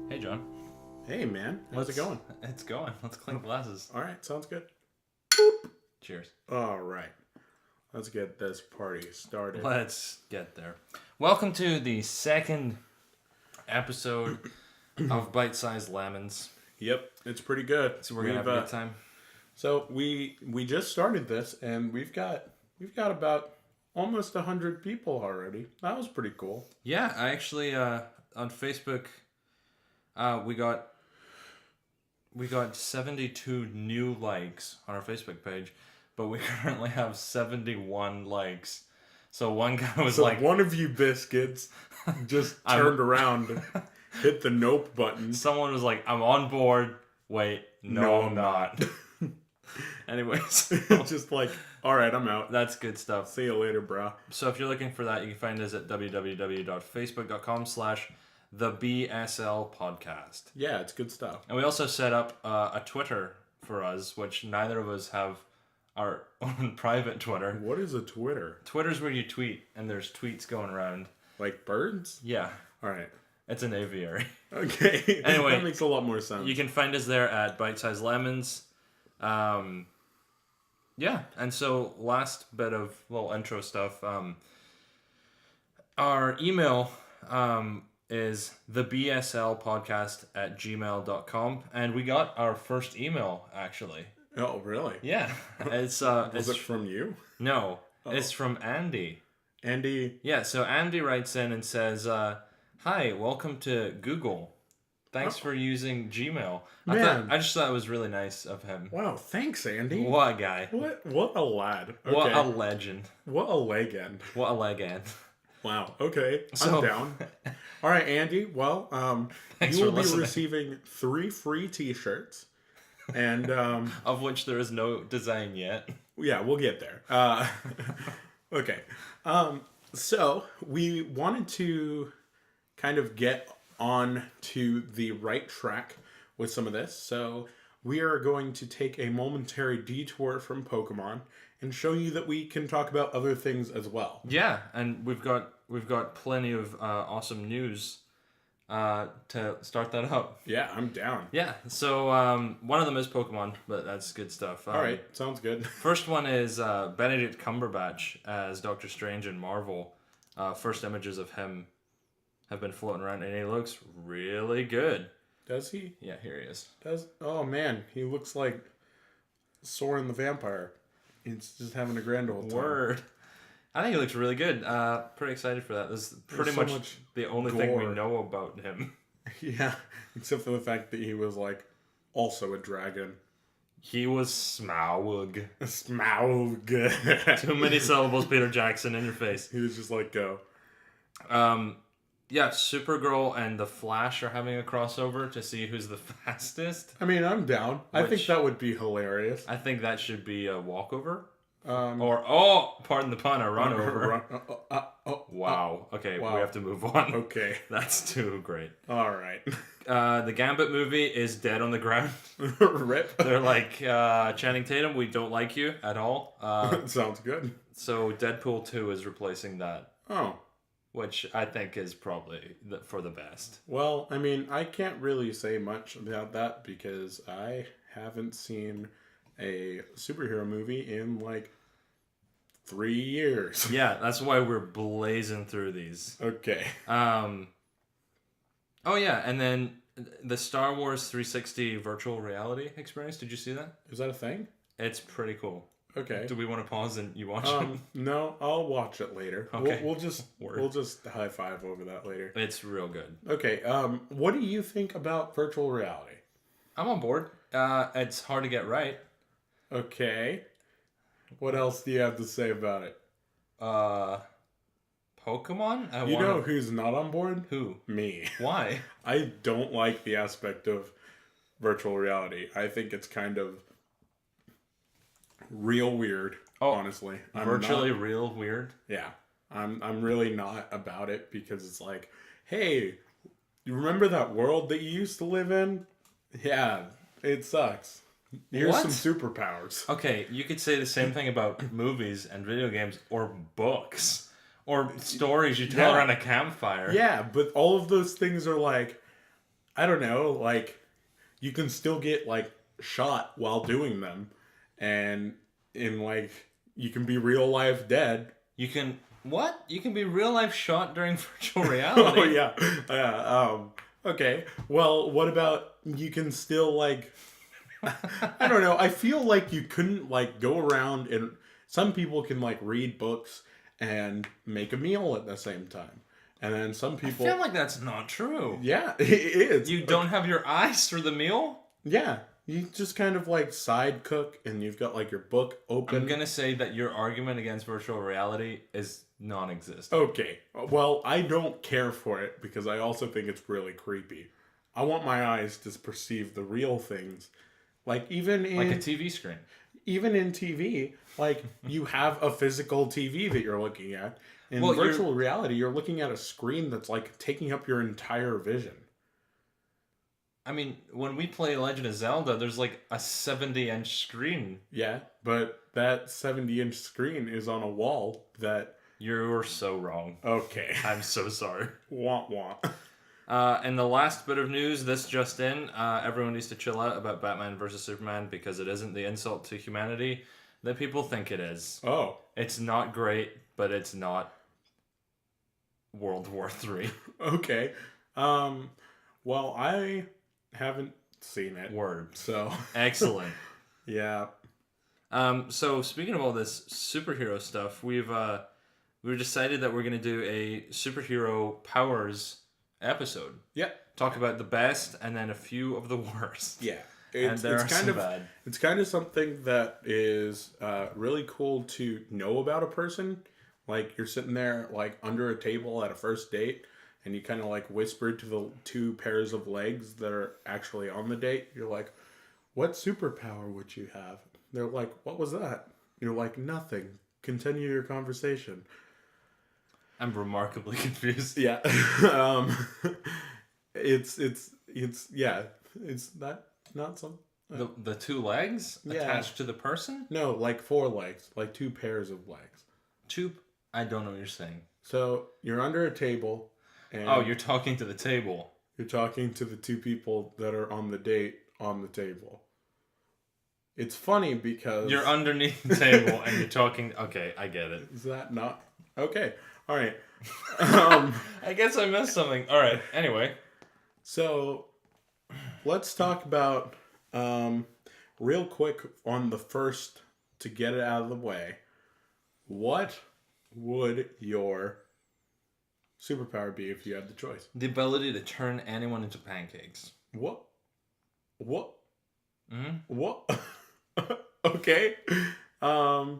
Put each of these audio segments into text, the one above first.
Hey, John. Hey, man. How's it going? It's going. Let's clink glasses. All right. Sounds good. Cheers. All right. Let's get this party started. Let's get there. Welcome to the second episode of Bite-Sized Lemons. Yep. It's pretty good. So we're going to have a good time. So we just started this, and we've got about almost 100 people already. That was pretty cool. Yeah, I actually, on Facebook, we got 72 new likes on our Facebook page, but we currently have 71 likes. So one guy was like, one of you biscuits just turned around, hit the nope button. Someone was like, I'm on board. Wait, no, I'm not. Anyways. Just like, all right, I'm out. That's good stuff. See you later, bro. So if you're looking for that, you can find us at www.facebook.com/the BSL podcast. Yeah, it's good stuff. And we also set up a Twitter for us, which neither of us have our own private Twitter. What is a Twitter? Twitter's where you tweet, and there's tweets going around. Like birds? Yeah. All right. It's an aviary. Okay. Anyway. That makes a lot more sense. You can find us there at Bite-Sized Lemons. Yeah, and so last bit of little intro stuff. Our email is thebslpodcast@gmail.com, and we got our first email actually. Oh, really? Yeah, it's Was it from you? No, it's from Andy. Andy. Yeah, so Andy writes in and says, "Hi, welcome to Google. Thanks for using Gmail." I just thought it was really nice of him. Wow, thanks, Andy. What a guy. What a lad. Okay. What a legend. What a legend. What a legend. Wow, okay. So, I'm down. All right, Andy. Well, you will be receiving 3 free t-shirts. And of which there is no design yet. Yeah, we'll get there. Okay. So we wanted to kind of get on to the right track with some of this. So we are going to take a momentary detour from Pokemon and show you that we can talk about other things as well. Yeah, and we've got plenty of awesome news to start that up. Yeah, I'm down. Yeah, so one of them is Pokemon, but that's good stuff. All right, sounds good. First one is Benedict Cumberbatch as Doctor Strange in Marvel. First images of him have been floating around, and he looks really good. Does he? Yeah, here he is. Oh man, he looks like Soren the Vampire. He's just having a grand old time. Word. I think he looks really good. Pretty excited for that. This is pretty much the only thing we know about him. Yeah, except for the fact that he was like also a dragon. He was Smaug. Smaug. Too many syllables, Peter Jackson, in your face. He was just like, go. Yeah, Supergirl and the Flash are having a crossover to see who's the fastest. I mean, I'm down. I think that would be hilarious. I think that should be a walkover. Pardon the pun, a run over. Wow. Okay, wow. We have to move on. Okay. That's too great. All right. The Gambit movie is dead on the ground. Rip. They're like, Channing Tatum, we don't like you at all. Sounds good. So Deadpool 2 is replacing that. Oh. Which I think is probably for the best. Well, I mean, I can't really say much about that because I haven't seen a superhero movie in like 3 years. Yeah, that's why we're blazing through these. Okay. Oh yeah, and then the Star Wars 360 virtual reality experience. Did you see that? Is that a thing? It's pretty cool. Okay. Do we want to pause and you watch it? No, I'll watch it later. Okay. We'll just high five over that later. It's real good. Okay. What do you think about virtual reality? I'm on board. It's hard to get right. Okay. What else do you have to say about it? Pokemon? You know who's not on board? Who? Me. Why? I don't like the aspect of virtual reality. I think it's kind of real weird, honestly. Virtually real weird? Yeah. I'm really not about it because it's like, hey, you remember that world that you used to live in? Yeah, it sucks. Here's some superpowers. Okay, you could say the same thing about movies and video games or books or stories you tell around a campfire. Yeah, but all of those things are like, I don't know, like you can still get like shot while doing them, and like you can be real life dead. You can what? You can be real life shot during virtual reality. Oh yeah. Okay. Well, what about you can still like I don't know. I feel like you couldn't like go around and some people can like read books and make a meal at the same time. And then some people I feel like that's not true. Yeah, it is. You don't have your eyes for the meal? Yeah. You just kind of like side cook and you've got like your book open. I'm going to say that your argument against virtual reality is non-existent. Okay. Well, I don't care for it because I also think it's really creepy. I want my eyes to perceive the real things. Like even in like a TV screen. Even in TV, like you have a physical TV that you're looking at. In virtual reality, you're looking at a screen that's like taking up your entire vision. I mean, when we play Legend of Zelda, there's like a 70-inch screen. Yeah, but that 70-inch screen is on a wall that... You're so wrong. Okay. I'm so sorry. Wah wah. And the last bit of news, this just in, everyone needs to chill out about Batman versus Superman because it isn't the insult to humanity that people think it is. Oh. It's not great, but it's not World War III. Okay. Well, I haven't seen it. Word. So. Excellent. Yeah. So speaking of all this superhero stuff, we've decided that we're going to do a superhero powers episode. Yeah. Talk about the best and then a few of the worst. Yeah. It's bad. It's kind of something that is really cool to know about a person. Like you're sitting there like under a table at a first date and you kind of like whisper to the two pairs of legs that are actually on the date. You're like, what superpower would you have? They're like, what was that? You're like, nothing. Continue your conversation. I'm remarkably confused. Yeah. It's that not some the two legs attached to the person? No, like four legs, like two pairs of legs. I don't know what you're saying. So you're under a table and you're talking to the table. You're talking to the two people that are on the date on the table. It's funny because you're underneath the table and you're talking. Okay, I get it. Is that not okay? All right. I guess I missed something. All right. Anyway, so let's talk about real quick on the first to get it out of the way. What would your superpower be if you had the choice? The ability to turn anyone into pancakes. What? Mm-hmm. What? Okay. I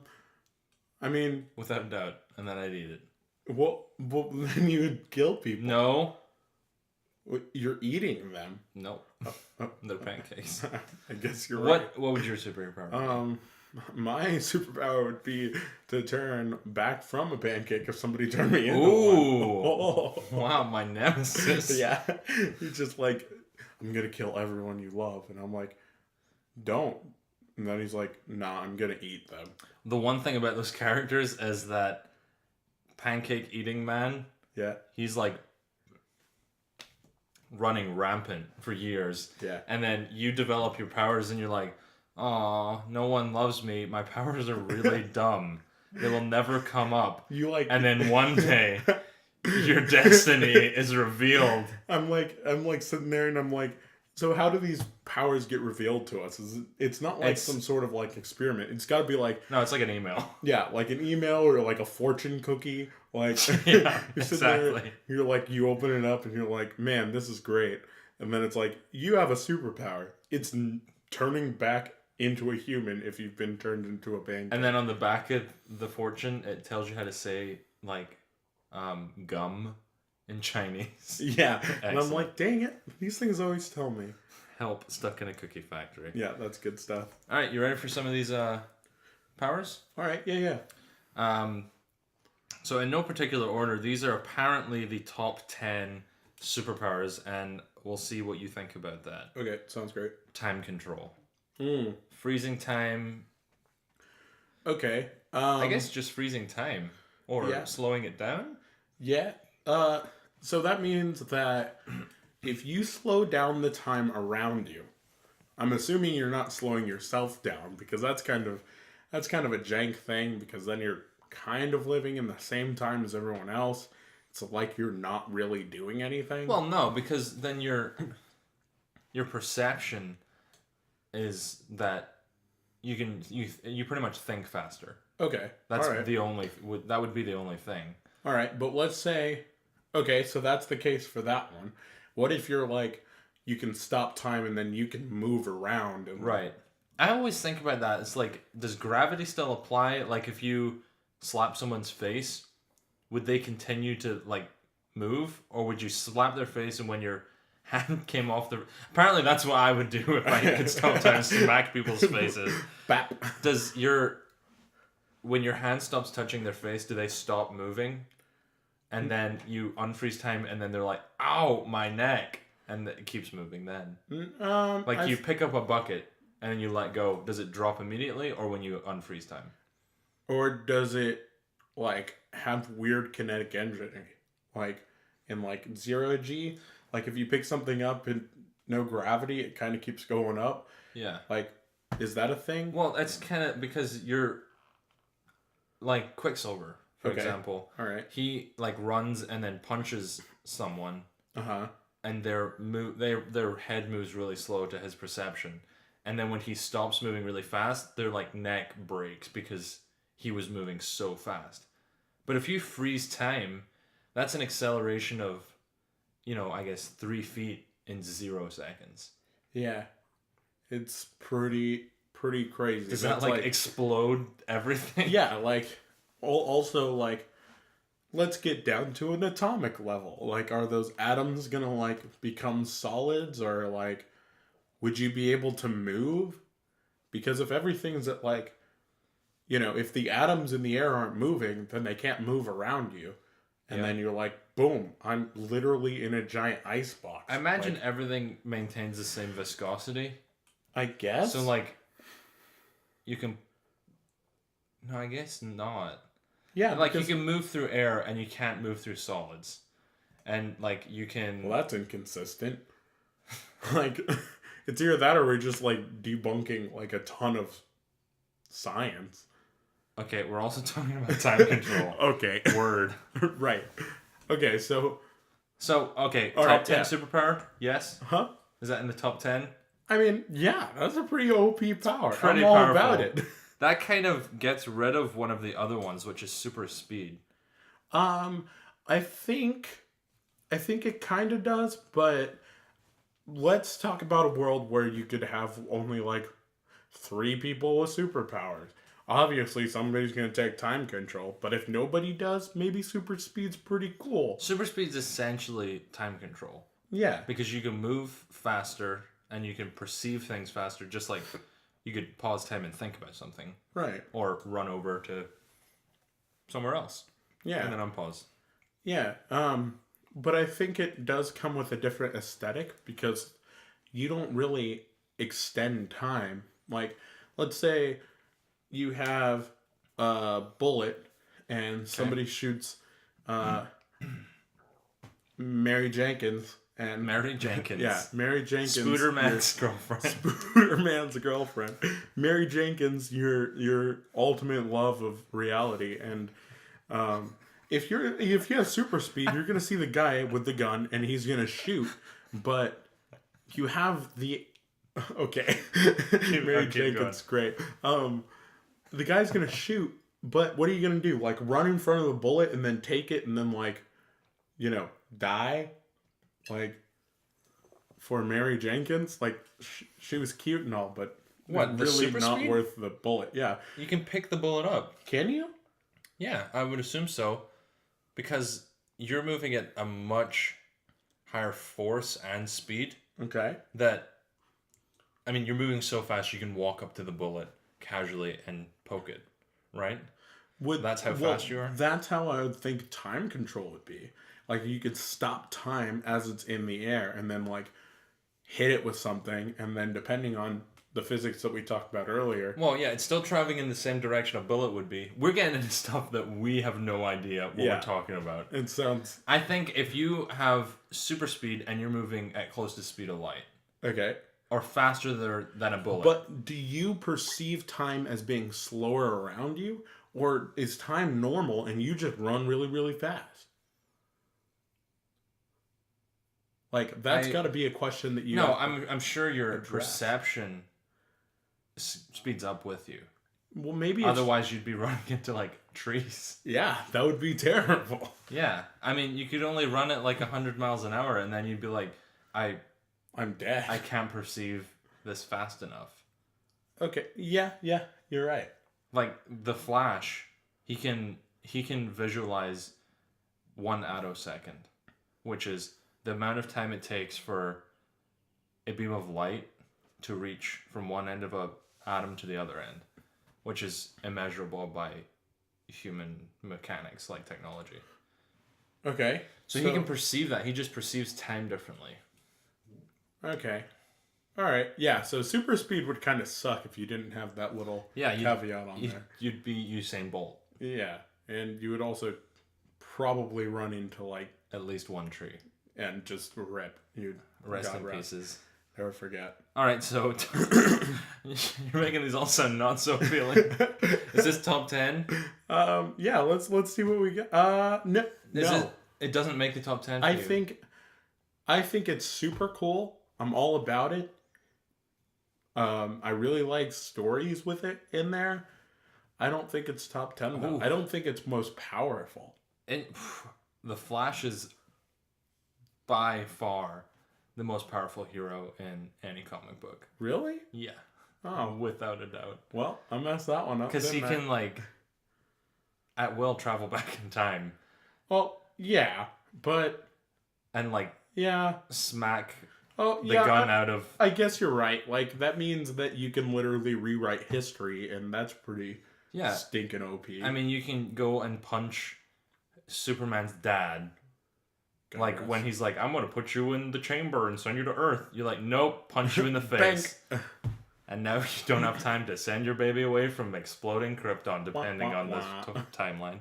mean, without a doubt, and then I'd eat it. Well, then you would kill people. No. You're eating them. No. They're pancakes. I guess you're right. What would your superpower be? My superpower would be to turn back from a pancake if somebody turned me into one. Oh. Wow, my nemesis. Yeah. He's just like, I'm going to kill everyone you love. And I'm like, don't. And then he's like, nah, I'm going to eat them. The one thing about those characters is that pancake eating man, yeah, he's like running rampant for years. Yeah. And then you develop your powers and you're like, "Aw, no one loves me. My powers are really dumb. They will never come up." And then one day your destiny is revealed. I'm like sitting there and I'm like, So how do these powers get revealed to us? It's not like It's- some sort of like experiment. It's got to be like, No, it's like an email. yeah, like an email or like a fortune cookie. Like Yeah, you're sitting there, exactly. you're like, you open it up and you're like, man, this is great. And then it's like, you have a superpower. It's turning back into a human if you've been turned into a pancake. And then on the back of the fortune, it tells you how to say like gum in Chinese. Yeah, and I'm Excellent. like, dang it, these things always tell me. Help stuck in a cookie factory. Yeah, that's good stuff. All right, you ready for some of these powers? All right, yeah. So in no particular order, these are apparently the top 10 superpowers, and we'll see what you think about that. Okay, sounds great. Time control. Mm. Freezing time. Okay. I guess just freezing time. Or yeah. slowing it down? Yeah. So that means that if you slow down the time around you, I'm assuming you're not slowing yourself down, because that's kind of a jank thing, because then you're kind of living in the same time as everyone else. It's like you're not really doing anything. Well, no, because then your perception is that you pretty much think faster. Okay. That's all right. that would be the only thing. All right, but let's say, okay, so that's the case for that one. What if you're like, you can stop time and then you can move around? And Right. I always think about that. It's like, does gravity still apply? Like, if you slap someone's face, would they continue to, like, move? Or would you slap their face and when your hand came off the... Apparently that's what I would do if I could stop time and smack people's faces. Bap. Does when your hand stops touching their face, do they stop moving? And then you unfreeze time and then they're like, ow, my neck. And it keeps moving then. Like you pick up a bucket and then you let go. Does it drop immediately or when you unfreeze time? Or does it, like, have weird kinetic energy? Like, in, like, 0G? Like, if you pick something up and no gravity, it kind of keeps going up. Yeah. Like, is that a thing? Well, it's kind of because you're... Like Quicksilver, for example. All right. He, like, runs and then punches someone. Uh-huh. And their head moves really slow to his perception. And then when he stops moving really fast, their, like, neck breaks because he was moving so fast. But if you freeze time, that's an acceleration of, I guess 3 feet in 0 seconds. Yeah. It's pretty crazy. Does that, like, explode everything? Yeah, like, also, like, let's get down to an atomic level. Like, are those atoms gonna, like, become solids? Or, like, would you be able to move? Because if everything's at, like, if the atoms in the air aren't moving, then they can't move around you. And then you're like, boom, I'm literally in a giant ice box. I imagine everything maintains the same viscosity. I guess? So, like, you can... No, I guess not. Yeah. Like, you can move through air and you can't move through solids. And, like, you can... Well, that's inconsistent. Like, it's either that or we're just, like, debunking, like, a ton of science. Okay, we're also talking about time control. Okay. Word. Right. Okay, so... So, okay, All top right, 10 yeah. superpower? Yes? Huh? Is that in the top 10? I mean, yeah, that's a pretty OP power. Pretty I'm all powerful. about it. That kind of gets rid of one of the other ones, which is super speed. I think it kind of does, but let's talk about a world where you could have only, like, 3 people with superpowers. Obviously, somebody's going to take time control, but if nobody does, maybe super speed's pretty cool. Super speed's essentially time control. Yeah. Because you can move faster and you can perceive things faster, just like you could pause time and think about something. Right. Or run over to somewhere else. Yeah. And then unpause. Yeah. But I think it does come with a different aesthetic because you don't really extend time. Like, let's say you have a bullet and somebody shoots Mary Jenkins. And Mary Jenkins. Yeah, Mary Jenkins. Spooderman's girlfriend. Spooderman's girlfriend. Mary Jenkins, your ultimate love of reality. And if you have super speed, you're gonna see the guy with the gun and he's gonna shoot, but you have the okay. Mary keep Jenkins, great. The guy's gonna shoot, but what are you gonna do? Like run in front of the bullet and then take it and then like, die? Like for Mary Jenkins, like she was cute and all, but What, the really super not speed? worth the bullet. Yeah, You can pick the bullet up. can you? Yeah, I would assume so. Because you're moving at a much higher force and speed Okay. that, I mean, you're moving so fast you can walk up to the bullet casually and poke it, right? That's how fast you are? That's how I would think time control would be. Like you could stop time as it's in the air and then like hit it with something, and then depending on the physics that we talked about earlier. Well, yeah, it's still traveling in the same direction a bullet would be. We're getting into stuff that we have no idea what we're talking about. It sounds I think if you have super speed and you're moving at close to speed of light, okay. or faster than a bullet. But do you perceive time as being slower around you, or is time normal and you just run really, really fast? Like that's got to be a question that you. No, I'm sure your address. perception speeds up with you. Well, maybe Otherwise, you'd be running into like trees. Yeah, that would be terrible. Yeah, I mean, you could only run at like 100 miles an hour, and then you'd be like, I'm dead. I can't perceive this fast enough. Okay. Yeah, you're right. Like the Flash, he can visualize 1 attosecond, which is the amount of time it takes for a beam of light to reach from one end of a atom to the other end, which is immeasurable by human mechanics like technology. Okay. So he can perceive that. He just perceives time differently. Okay. All right. Yeah, so super speed would kind of suck if you didn't have that little caveat on there. You'd be Usain Bolt. Yeah, and you would also probably run into like at least one tree and just rip. You'd rest in pieces. Never forget. All right, so you're making these all sound not so appealing. Is this top 10? Yeah. Let's see what we got. No. It doesn't make the top 10. I think it's super cool. I'm all about it. I really like stories with it in there. I don't think it's top 10 though. I don't think it's most powerful. The Flash is by far the most powerful hero in any comic book. Really? Yeah. Oh, without a doubt. Well, I messed that one up. Because he can like at will travel back in time. Well, yeah, but and like smack the gun out of. I guess you're right. Like that means that you can literally rewrite history, and that's pretty stinking OP. I mean, you can go and punch Superman's dad. Like when he's like, I'm gonna put you in the chamber and send you to Earth. You're like, nope, punch you in the face. And now you don't have time to send your baby away from exploding Krypton, depending on this timeline.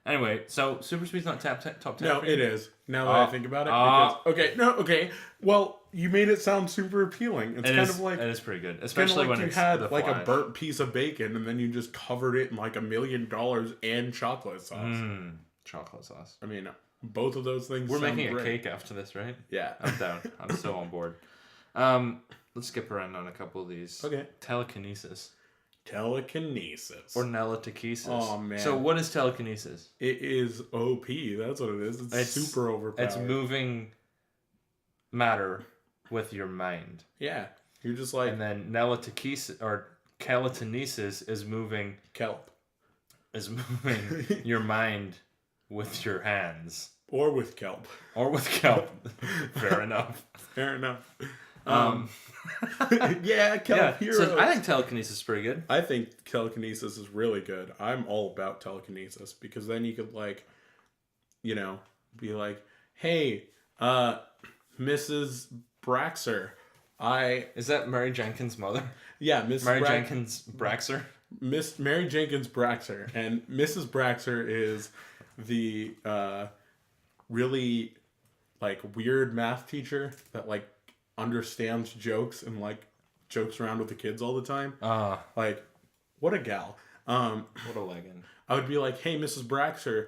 Anyway, so super speed's not top 10. No, it is. Now that I think about it. Okay. Well, you made it sound super appealing. It's kind of like it is pretty good, especially like when you it's had like a burnt piece of bacon and then you just covered it in like $1 million and chocolate sauce. Chocolate sauce. I mean, both of those things. We're making great. a cake after this, right? Yeah, I'm down. I'm so on board. Let's skip around on a couple of these. Okay. Telekinesis. Or Nelitokisis. Oh, man. So what is telekinesis? It is OP. That's what it is. It's super overpowered. It's moving matter with your mind. Yeah. You're just like... And then Nelitokisis, or telekinesis is moving... Kelp. Is moving your mind with your hands. Or with kelp. Fair enough. Yeah, kelp heroes. So I think telekinesis is pretty good. I think telekinesis is really good. I'm all about telekinesis because then you could like, be like, hey, Mrs. Braxer, Is that Mary Jenkins' mother? Yeah, Miss Jenkins Braxer. Miss Mary Jenkins Braxer, and Mrs. Braxer is the really like weird math teacher that like understands jokes and like jokes around with the kids all the time. Like, what a gal. What a legend. I would be like, hey, Mrs. Braxer,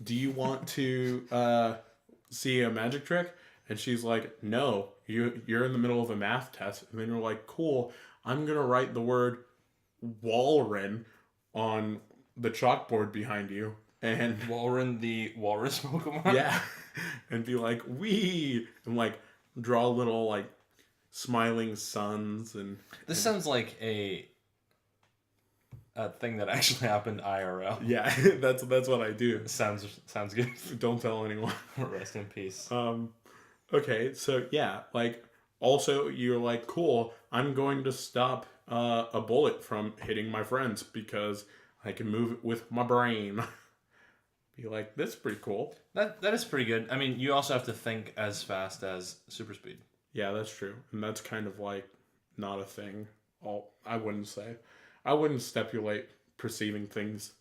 do you want to see a magic trick? And she's like, no, you're in the middle of a math test, and then you're like, cool, I'm gonna write the word Walren on the chalkboard behind you, and Walren, the walrus Pokemon. yeah, and be like, wee, and like draw little like smiling suns, and This sounds like a thing that actually happened IRL. yeah, that's what I do. Sounds good. Don't tell anyone. Rest in peace. Okay, so yeah, like also you're like, cool, I'm going to stop a bullet from hitting my friends because I can move it with my brain. Be like, that's pretty cool. That is pretty good. I mean, you also have to think as fast as super speed. Yeah, that's true. And that's kind of like not a thing. I wouldn't say. I wouldn't stipulate perceiving things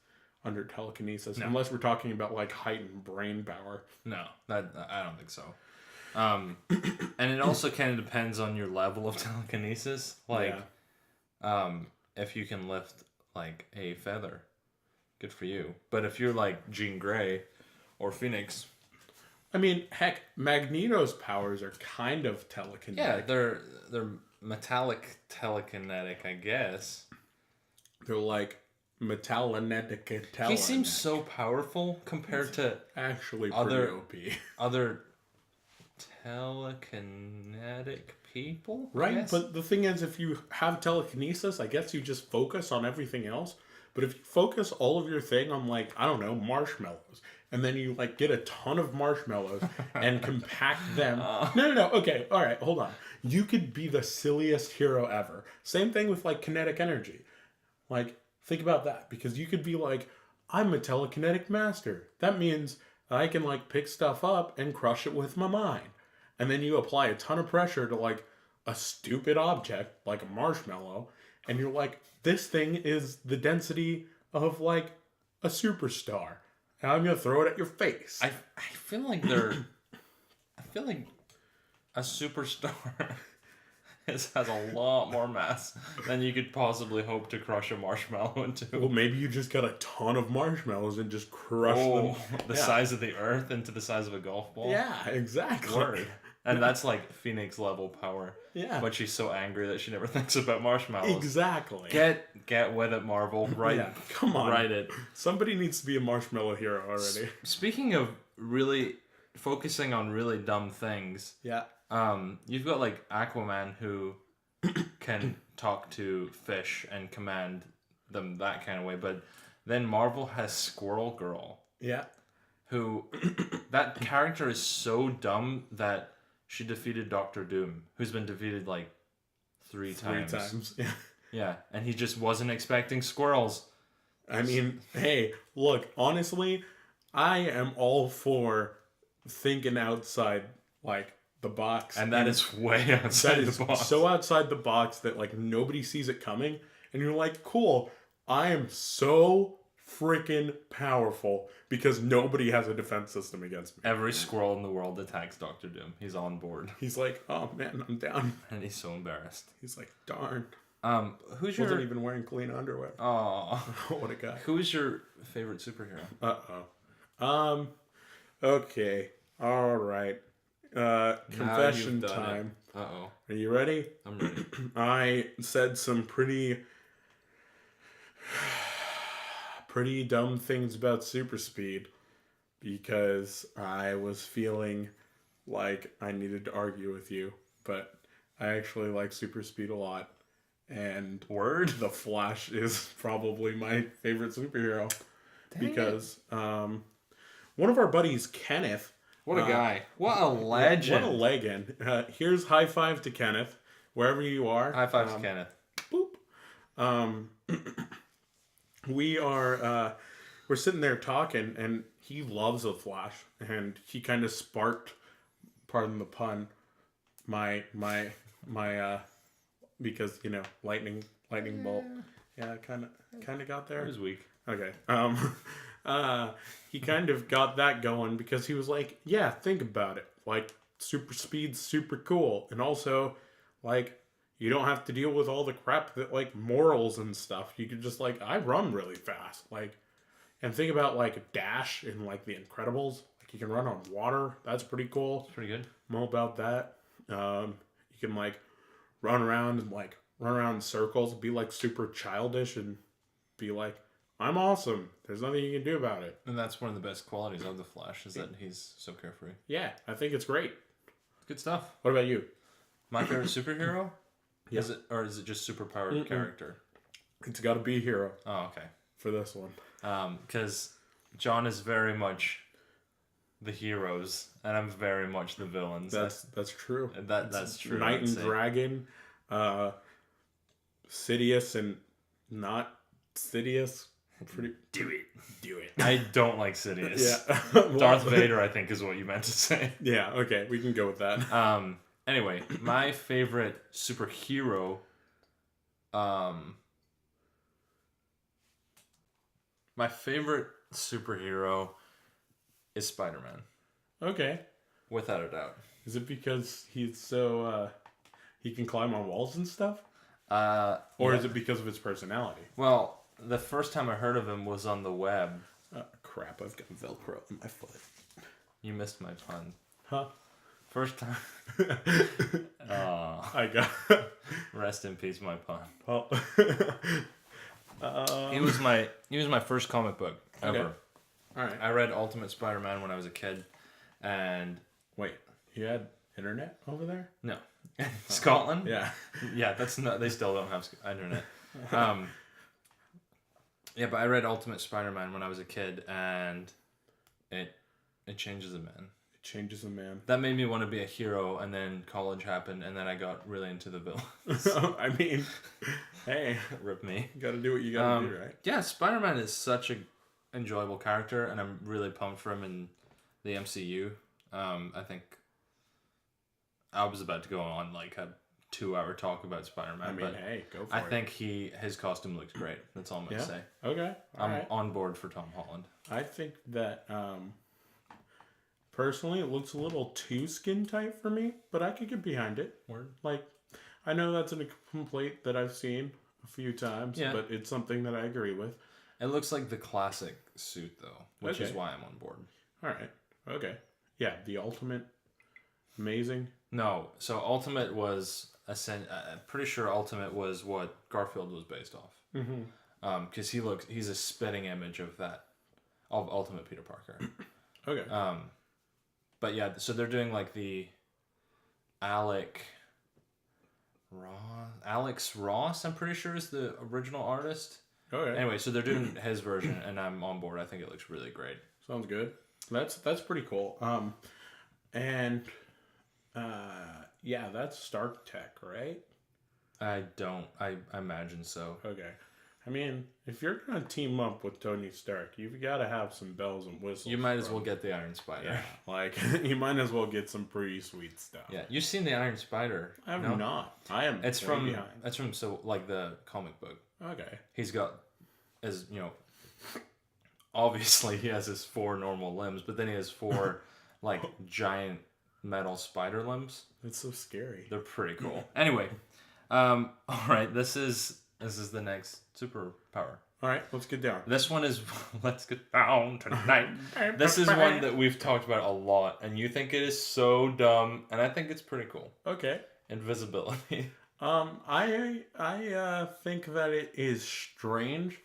under telekinesis unless we're talking about like heightened brain power. No, I don't think so. And it also kind of depends on your level of telekinesis. Like, if you can lift like a feather, good for you. But if you're like Jean Grey or Phoenix, I mean, heck, Magneto's powers are kind of telekinetic. yeah, they're metallic telekinetic, I guess. They're like metallinetic. He seems so powerful compared to actually other OP. other telekinetic people, Right, but the thing is, if you have telekinesis, I guess you just focus on everything else. But if you focus all of your thing on, like, I don't know, marshmallows, and then you, like, get a ton of marshmallows and compact them. No. Okay, all right, hold on. You could be the silliest hero ever. Same thing with, like, kinetic energy. Like, think about that. Because you could be like, I'm a telekinetic master. That means I can, like, pick stuff up and crush it with my mind. And then you apply a ton of pressure to, like, a stupid object, like a marshmallow, and you're like, this thing is the density of, like, a superstar. And I'm going to throw it at your face. I feel like I feel like a superstar has a lot more mass than you could possibly hope to crush a marshmallow into. Well, maybe you just got a ton of marshmallows and just crush them. The size of the earth into the size of a golf ball. Yeah, exactly. Word. And that's like Phoenix level power. Yeah. But she's so angry that she never thinks about marshmallows. Exactly. Get with it, Marvel. Come on. Write it. Somebody needs to be a marshmallow hero already. Speaking of really focusing on really dumb things. Yeah. You've got like Aquaman who can talk to fish and command them that kind of way, but then Marvel has Squirrel Girl. Yeah. Who that character is so dumb that she defeated Doctor Doom, who's been defeated like three times. Yeah. Yeah, and he just wasn't expecting squirrels. I mean, hey, look, honestly, I am all for thinking outside, like, the box. And that is way outside the box. So outside the box that, like, nobody sees it coming. And you're like, cool, I am so freaking powerful because nobody has a defense system against me. Every squirrel in the world attacks Doctor Doom. He's on board. He's like, oh man, I'm down. And he's so embarrassed. He's like, darn. Who's Wasn't even wearing clean underwear. Oh, what a guy. Who's your favorite superhero? Okay. All right. Confession time. Uh-oh. Are you ready? I'm ready. I said some pretty dumb things about super speed because I was feeling like I needed to argue with you, but I actually like super speed a lot. And the Flash is probably my favorite superhero. Because one of our buddies, Kenneth. What a guy. What a legend. What a legend. Here's high five to Kenneth, wherever you are. High five to Kenneth. Boop. We're sitting there talking, and he loves the Flash, and he kind of sparked, pardon the pun, my because, you know, lightning bolt. Yeah, kind of got there. It was weak. Okay. He kind of got that going because he was like, yeah, think about it. Like, super speed's super cool. And also, like, you don't have to deal with all the crap that, like, morals and stuff. You could just, like, I run really fast. Like, and think about, like, Dash in, like, The Incredibles. Like, you can run on water. That's pretty cool. It's pretty good. I'm all about that. You can like run around in circles, be like super childish, and be like, I'm awesome. There's nothing you can do about it. And that's one of the best qualities of the Flash is that he's so carefree. Yeah, I think it's great. Good stuff. What about you? My favorite superhero? Yeah. Is it just superpowered character? It's got to be a hero Oh, okay. for this one. Because John is very much the heroes, and I'm very much the villains. That's true. That's true. Knight and Dragon, Sidious and not Sidious. Do it. I don't like Sidious. Yeah. Darth Vader, I think, is what you meant to say. Yeah. Okay, we can go with that. Anyway, my favorite superhero. My favorite superhero is Spider-Man, Okay. without a doubt. Is it because he's so he can climb on walls and stuff, or Yeah. is it because of his personality? Well, the first time I heard of him was on the web. Crap! I've got Velcro on my foot. You missed my pun. Huh? First time. Oh, I got. rest in peace, my pun. Well. He was my first comic book ever. Okay. All right. I read Ultimate Spider-Man when I was a kid, and Wait, you had internet over there? no, Scotland. Yeah. Yeah, that's not. They still don't have internet. Yeah, but I read Ultimate Spider-Man when I was a kid, and it changes a man. It changes a man. That made me want to be a hero, and then college happened, and then I got really into the villains. I mean, hey, Rip me. you got to do what you got to do, right? Yeah, Spider-Man is such a enjoyable character, and I'm really pumped for him in the MCU. I think I was about to go on like a 2-hour talk about Spider-Man, I mean, but hey, go for I it. think his costume looks great. That's all I'm gonna say. Okay. All I'm right. on board for Tom Holland. I think that personally, it looks a little too skin tight for me, but I could get behind it. Word. Like, I know that's a complaint that I've seen a few times, Yeah. but it's something that I agree with. It looks like the classic suit though, which is Okay. why I'm on board. All right. Okay. Yeah, the ultimate amazing. No, so Ultimate was I'm pretty sure Ultimate was what Garfield was based off. Mm-hmm. Because he's a spitting image of Ultimate Peter Parker. Okay. But yeah, so they're doing like the Alex Ross, I'm pretty sure is the original artist. Okay. Anyway, so they're doing his version, and I'm on board. I think it looks really great. Sounds good. That's pretty cool. Yeah, that's Stark Tech, right? I imagine so. Okay. I mean, if you're gonna team up with Tony Stark, you've got to have some bells and whistles. You might as well get the Iron Spider. Yeah, like you might as well get some pretty sweet stuff. Yeah, you've seen the Iron Spider. I have no? not. I am. It's way from behind. so like the comic book. Okay. He's got, as you know, obviously he has his 4 normal limbs, but then he has 4 like giant metal spider limbs. It's so scary. They're pretty cool. Anyway, all right, this is the next superpower. All right, let's get down. This one is let's get down tonight. This is one that we've talked about a lot, and you think it is so dumb, and I think it's pretty cool. Okay. Invisibility. I think that it is strange.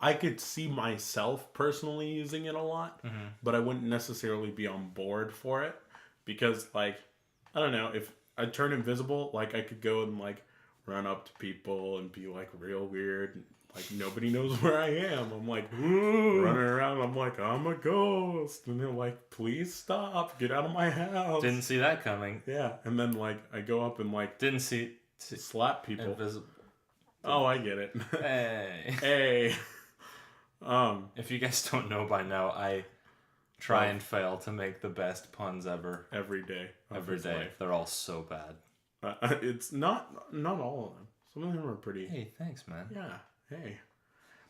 I could see myself personally using it a lot, but I wouldn't necessarily be on board for it because, like, I don't know, if I turn invisible, like, I could go and, like, run up to people and be, like, real weird. And, like, nobody knows where I am. I'm, like, running around. I'm, like, I'm a ghost. And they're, like, please stop. Get out of my house. Didn't see that coming. Yeah. And then, like, I go up and, like, Didn't see slap people. invisible. Oh, I get it. Hey. Hey. If you guys don't know by now, I try and fail to make the best puns ever. Every day. of Every his day. life. They're all so bad. It's not all of them. Some of them are pretty. Hey, thanks, man. Yeah. Hey.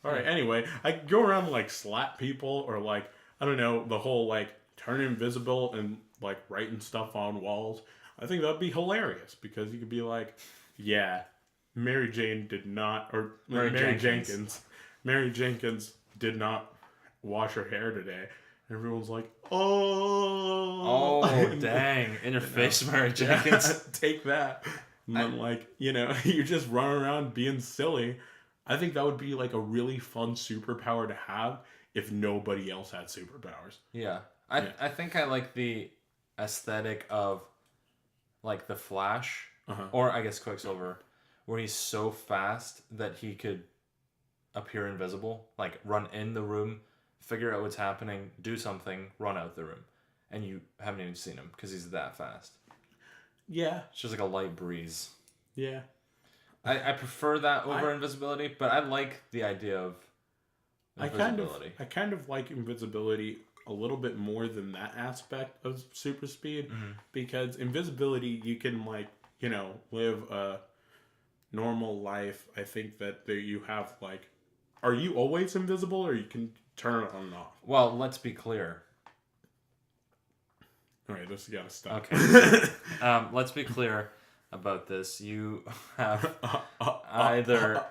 All right. Anyway, I go around and, like, slap people or, like, I don't know, the whole, like, turn invisible and, like, writing stuff on walls. I think that'd be hilarious because you could be like, yeah, Mary Jane did not, or Mary Jenkins did not wash her hair today. Everyone's like, oh. Oh, dang. In your face, Mary Jenkins. Yeah, take that. And then, like, you know, you just run around being silly. I think that would be, like, a really fun superpower to have if nobody else had superpowers. Yeah. I think I like the aesthetic of, like, the Flash, or I guess Quicksilver, where he's so fast that he could appear invisible, like run in the room, figure out what's happening, do something, run out the room, and you haven't even seen him because he's that fast. Yeah. It's just like a light breeze. Yeah. I prefer that over invisibility, but I like the idea of invisibility. I kind of like invisibility a little bit more than that aspect of super speed, because invisibility, you can, like, you know, live a normal life. I think that you have, like, are you always invisible, or you can turn it on and off? Well, let's be clear. All right, this has got to stop. Okay. Let's be clear about this. You have either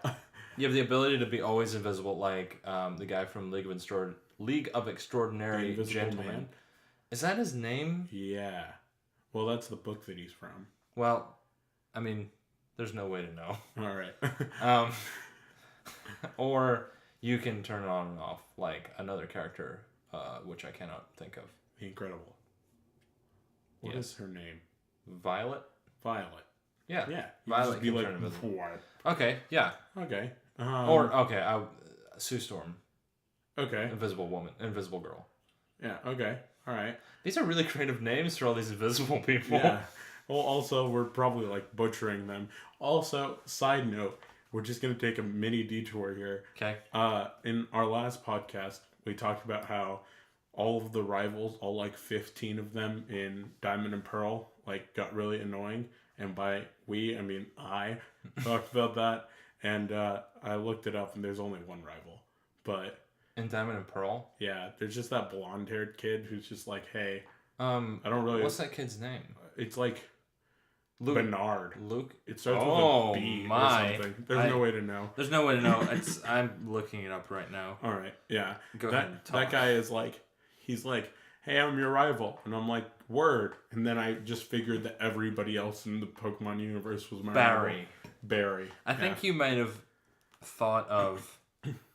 you have the ability to be always invisible, like the guy from League of Extraordinary Gentlemen. Man? Is that his name? Yeah. Well, that's the book that he's from. Well, I mean, there's no way to know. All right. Or you can turn it on and off, like another character, which I cannot think of. The Incredible. What is her name? Violet? Violet. Yeah. Yeah. Violet can be turn like, invisible. Okay, yeah. Okay. Sue Storm. Okay. Invisible Woman. Invisible Girl. Yeah, okay. All right. These are really creative names for all these invisible people. Yeah. Well, also, we're probably, like, butchering them. Also, side note, we're just going to take a mini detour here. Okay. In our last podcast, we talked about how all of the rivals, all, like, 15 of them in Diamond and Pearl, like, got really annoying. And by we, I mean I talked about that. And I looked it up, and there's only one rival. But in Diamond and Pearl? Yeah, there's just that blonde-haired kid who's just like, hey, I don't really... What's that kid's name? It's like Luke. Bernard. Luke? It starts with a B or something. There's no way to know. There's no way to know. I'm looking it up right now. All right, yeah. Go ahead. That guy is like, he's like, hey, I'm your rival. And I'm like, word. And then I just figured that everybody else in the Pokemon universe was my rival. Barry. I think you might have thought of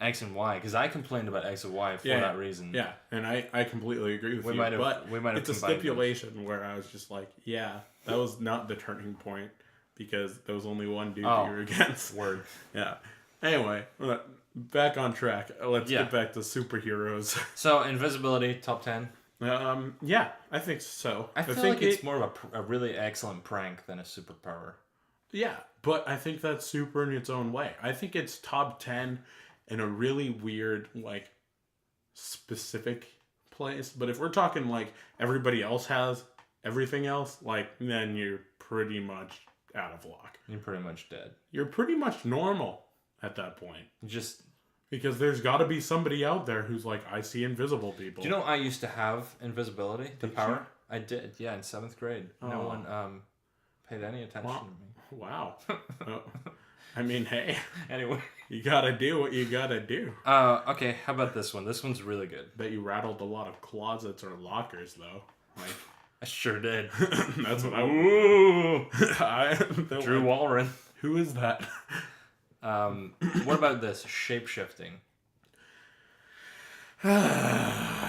X and Y, because I complained about X and Y for that reason. Yeah, and I completely agree with you. But it's a stipulation where I was just like, yeah, that was not the turning point, because there was only one dude that you were against. Word. Yeah. Anyway, back on track. Let's get back to superheroes. So, invisibility, top 10? Yeah, I think so. I feel like it's more of a really excellent prank than a superpower. Yeah, but I think that's super in its own way. I think it's top 10 in a really weird, like, specific place. But if we're talking, like, everybody else has everything else, like, then you're pretty much out of luck. You're pretty much dead. You're pretty much normal at that point. Just... Because there's got to be somebody out there who's like, I see invisible people. Do you know I used to have invisibility, the power? I did, yeah, in 7th grade. No one paid any attention to me. Wow. I mean, hey. Anyway. You gotta do what you gotta do. Okay, how about this one? This one's really good. Bet you rattled a lot of closets or lockers, though. Like, I sure did. That's what I would. Drew Walren. Who is that? What about this? Shape-shifting.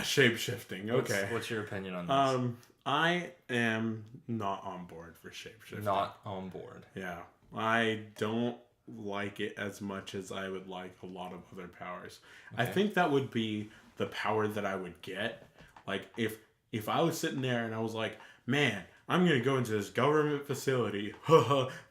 Shape-shifting, okay. What's your opinion on this? I am not on board for shape-shifting. Not on board. Yeah. I don't like it as much as I would like a lot of other powers. Okay. I think that would be the power that I would get. Like, if I was sitting there and I was like, man, I'm going to go into this government facility.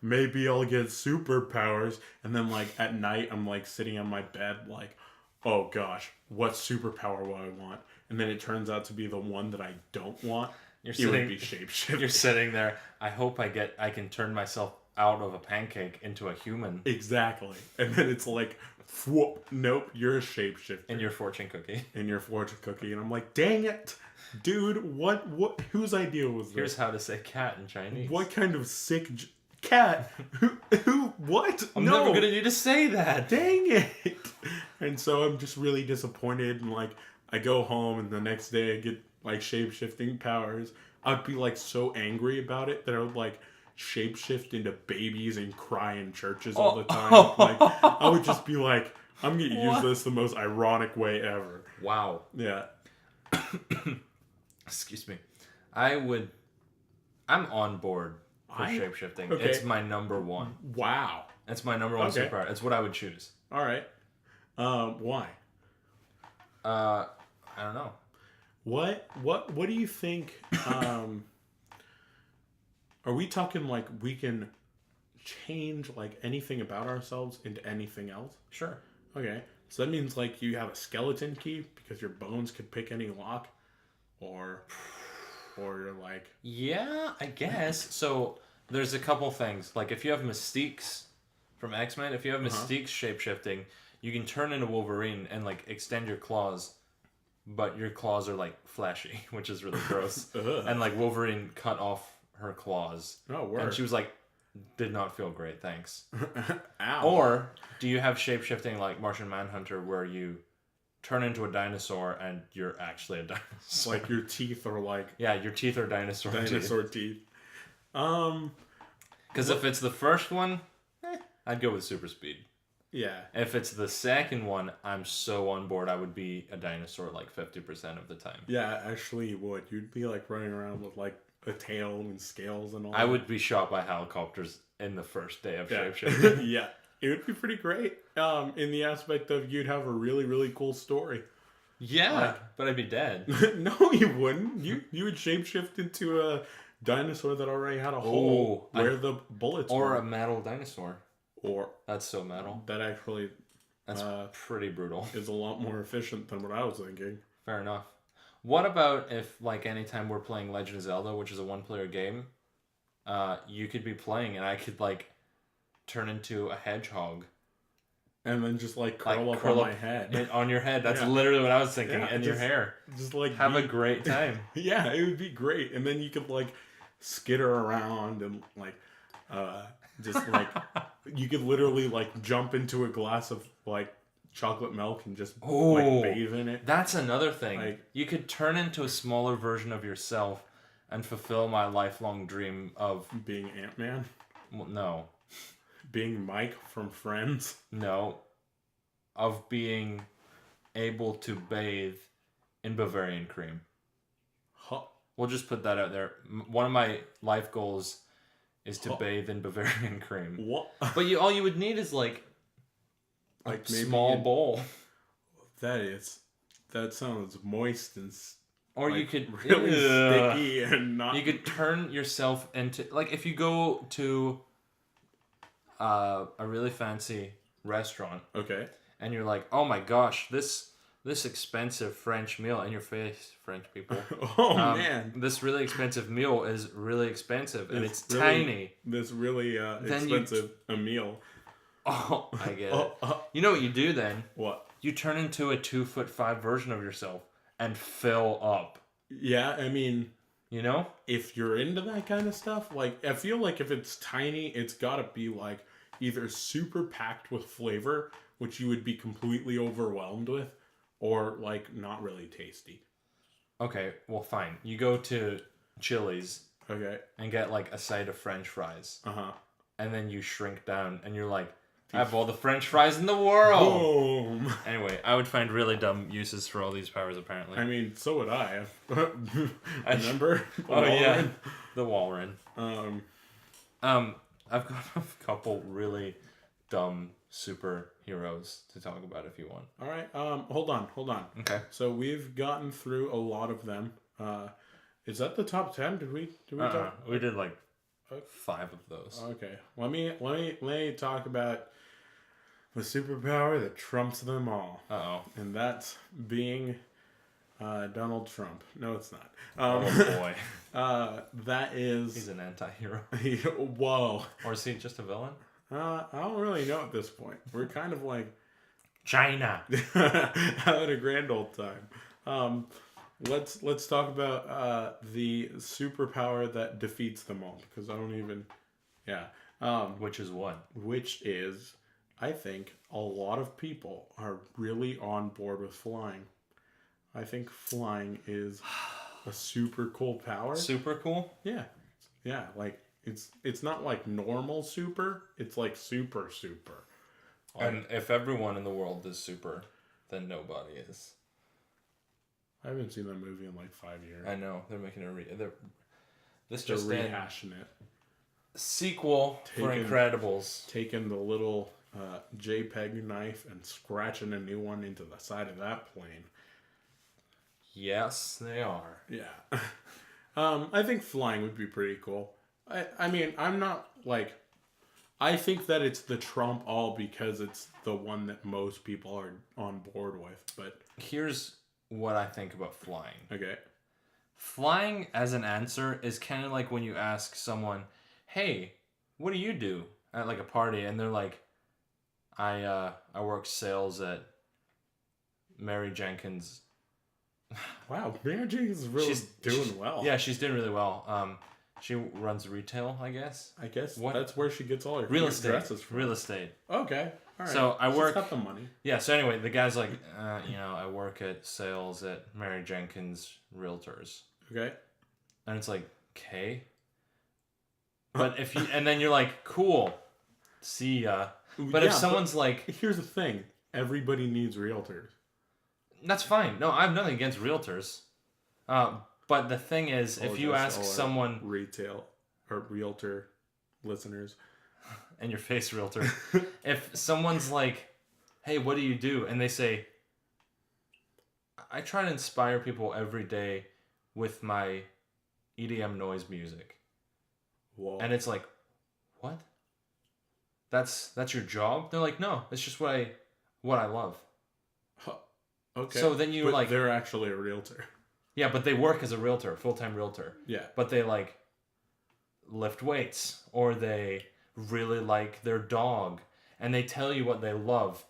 Maybe I'll get superpowers. And then, like, at night, I'm, like, sitting on my bed, like, oh, gosh, what superpower will I want? And then it turns out to be the one that I don't want. It would be shapeshifting. You're sitting there. I hope I can turn myself out of a pancake into a human. Exactly. And then it's like, whoop, nope, you're a shapeshifter. In your fortune cookie. In your fortune cookie. And I'm like, dang it. Dude, what, whose idea was this? Here's how to say cat in Chinese. What kind of sick cat? Who, what? I'm never going to need to say that. Dang it. And so I'm just really disappointed, and like, I go home and the next day I get like shape-shifting powers, I'd be like so angry about it that I would like shapeshift into babies and cry in churches all the time. Like I would just be like, I'm gonna use this the most ironic way ever. Wow. Yeah. Excuse me. I'm on board for shapeshifting. Okay. It's my number one. Wow. It's my number one superpower. It's what I would choose. All right. Why? I don't know. What do you think? Are we talking like we can change like anything about ourselves into anything else? Sure. Okay. So that means like you have a skeleton key because your bones could pick any lock, or you're like, yeah, I guess. So there's a couple things. Like if you have Mystique's from X-Men, if you have Mystique's shapeshifting, you can turn into Wolverine and like extend your claws, but your claws are like fleshy, which is really gross. And like Wolverine cut off her claws. oh, word. And she was like, did not feel great, thanks. Ow. Or do you have shapeshifting like Martian Manhunter where you turn into a dinosaur and you're actually a dinosaur? Like your teeth are like yeah, your teeth are dinosaur teeth. Because if it's the first one, I'd go with super speed. Yeah. If it's the second one, I'm so on board. I would be a dinosaur like 50% of the time. Yeah, actually you would. You'd be like running around with like a tail and scales and all I that. would be shot by helicopters in the first day of shapeshifting. Yeah. It would be pretty great. In the aspect of you'd have a really, really cool story. Yeah, but I'd be dead. No, you wouldn't. You would shapeshift into a dinosaur that already had a hole where the bullets or were. a metal dinosaur. Or that's so metal. That actually that's pretty brutal. Is a lot more efficient than what I was thinking. Fair enough. What about if like anytime we're playing Legend of Zelda, which is a one-player game, you could be playing and I could like turn into a hedgehog. And then just like curl up on my head. On your head. That's literally what I was thinking. And your hair. Just like have a great time. Yeah, it would be great. And then you could like skitter around and like just like you could literally like jump into a glass of like chocolate milk and just like bathe in it. That's another thing. Like, you could turn into a smaller version of yourself and fulfill my lifelong dream of being Ant-Man. Well, no. Being Mike from Friends. No. Of being able to bathe in Bavarian cream. Huh. We'll just put that out there. One of my life goals is to bathe in Bavarian cream. What? But all you would need is like a small bowl. That sounds moist and or like, you could really sticky and not. You could turn yourself into like if you go to a really fancy restaurant. Okay. And you're like, oh my gosh, this expensive French meal in your face, French people. Man. This really expensive meal is really expensive and it's really, tiny. This really expensive a meal. Oh, I get it. You know what you do then? What? You turn into a 2'5" version of yourself and fill up. Yeah, I mean, you know, if you're into that kind of stuff, like I feel like if it's tiny, it's got to be like either super packed with flavor, which you would be completely overwhelmed with, or like not really tasty. Okay, well fine. You go to Chili's. Okay. And get like a side of French fries. Uh-huh. And then you shrink down and you're like, I have all the French fries in the world. Boom. Anyway, I would find really dumb uses for all these powers apparently. I mean, so would I. Remember? Yeah. The Walrus. I've got a couple really dumb superheroes to talk about if you want. All right. Hold on. Okay. So we've gotten through a lot of them. Is that the top 10? Did we talk? We did like 5 of those. Okay. Let me talk about the superpower that trumps them all. Uh-oh. And that's being Donald Trump. No, it's not. Oh boy. That is. He's an anti-hero. Whoa. Or is he just a villain? I don't really know at this point. We're kind of like China having a grand old time. Let's talk about the superpower that defeats them all, because I don't even. Yeah. Which is what? Which is, I think a lot of people are really on board with flying. I think flying is a super cool power. Super cool? Yeah. Yeah, like it's not like normal super, it's like super super. Like, And if everyone in the world is super, then nobody is. I haven't seen that movie in like 5 years. I know. They're making a They're just in. rehashing it. Sequel for Incredibles. Taking the little JPEG knife and scratching a new one into the side of that plane. Yes, they are. Yeah. I think flying would be pretty cool. I mean, I'm not like... I think that it's the trump all because it's the one that most people are on board with, but... Here's what I think about flying. Okay. Flying as an answer is kind of like when you ask someone, hey, what do you do at like a party? And they're like, I work sales at Mary Jenkins. Wow, Mary Jenkins is really doing well. Yeah, she's doing really well. She runs retail, I guess. That's where she gets all her real estate dresses from. Real estate. Okay, all right. So I work. She's got the money. Yeah. So anyway, the guy's like, I work at sales at Mary Jenkins Realtors. Okay. And it's like, okay. But if you and then you're like, cool, see ya. But if someone's like, here's the thing: everybody needs realtors. That's fine. No, I have nothing against realtors. But the thing is, if you ask someone... Retail or realtor listeners. And your face realtor. If someone's like, hey, what do you do? And they say, I try to inspire people every day with my EDM noise music. Whoa. And it's like, what? That's your job? They're like, no, it's just what I love. Okay. So then you're like... They're actually a realtor. Yeah, but they work as a realtor, full-time realtor. Yeah. But they like lift weights or they really like their dog and they tell you what they love.